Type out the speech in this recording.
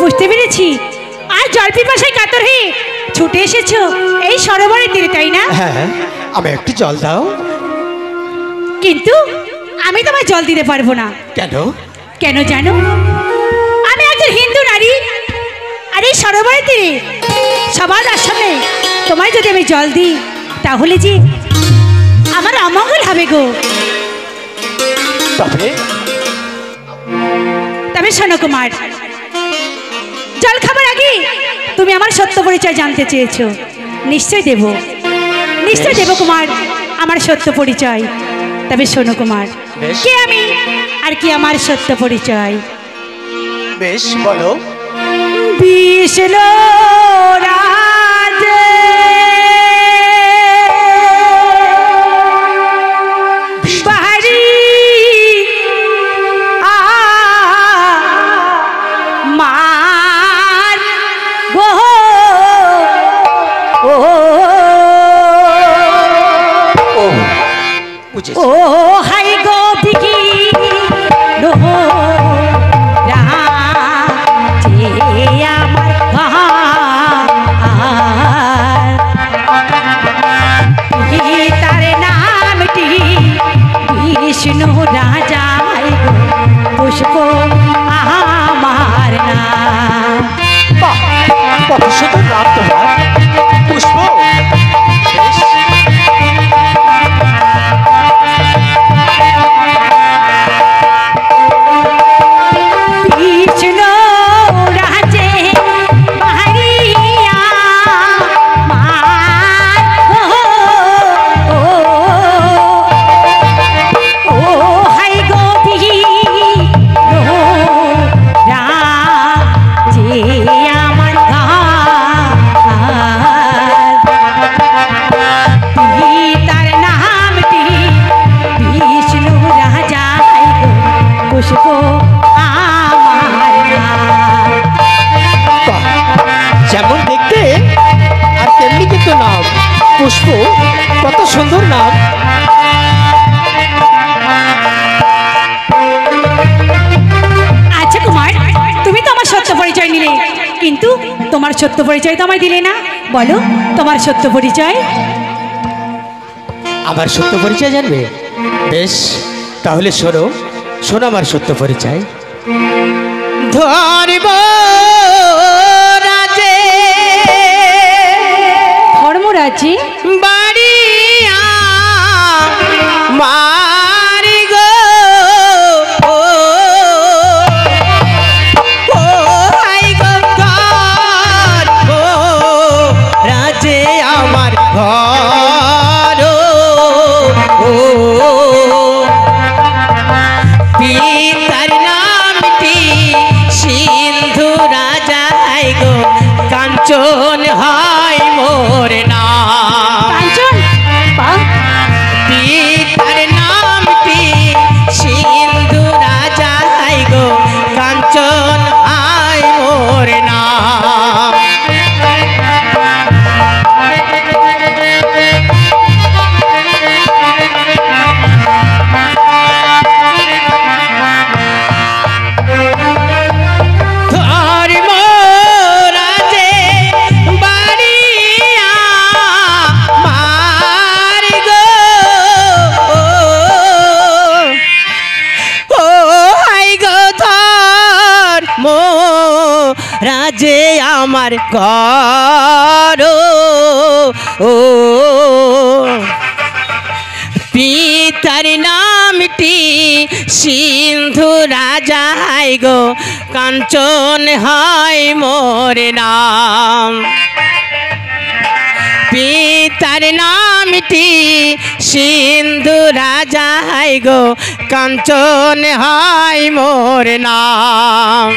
বুঝতে পেরেছি। আর জল পিপাসায় কাতর হয়ে ছুটে এসেছো এই সরোবরের তীরে, তাই না? হ্যাঁ, আমি একটু জল দাও। কিন্তু আমি তোমায় জল দিতে পারবো না। কেন? কেন জানো? আমি একজন হিন্দু নারী, আর এই সরোবরের তীরে সবার সামনে তোমায় যদি আমি জল দিই তাহলে যে আমার অমঙ্গল হবে গো। তবে শোনো কুমার, জল খাবার আগে তুমি আমার সত্য পরিচয় জানতে চেয়েছো, নিশ্চয় দেব, নিশ্চয় দেব কুমার আমার সত্য পরিচয়। তবে শোনো কুমার, কে আমি আর কি আমার সত্য পরিচয়? বেশ বলো। বিষ্ণু রাজে বাহারি মার গো ও হাই গো বিকি নো বিষ্ণু রাজা পুষ্প আমার নাম। কত সুন্দর নাম তোমার, পুষ্প। বিষ্ণু রাজে বাহারিয়া মার ও হাই গো বিষ্ণু রাজে আমার তার নামটি বিষ্ণু রাজা পুষ্প যেমন দেখতে আর তেমনি কিন্তু নাম, পুষ্প। কত সুন্দর নাম। আচ্ছা কুমার, তুমি তো আমার সত্য পরিচয় নিলে, কিন্তু তোমার সত্য পরিচয় তো আমায় দিলে না। বলো তোমার সত্য পরিচয়। আমার সত্য পরিচয় জানবে? বেশ, তাহলে শোনো, শোনো আমার সত্য পরিচয়। ধর্ম রাজে ধর্মরাজে বাড়িয়া মারি গো হাই গো রাজে আমার ঘর পিতার নামটি সিন্ধু রাজা গো কাঞ্চন হয় মোর নাম। কাঞ্চন পিতার নামটি সিন্ধু রাজা গো কাঞ্চন হয় মোর নাম। রাজে আমার ঘর পিতার নামটি সিন্ধু রাজা গো কাঞ্চন হয় মোর নাম। পিতার নামটি সিন্ধু রাজা গো কাঞ্চন হয় মোর নাম।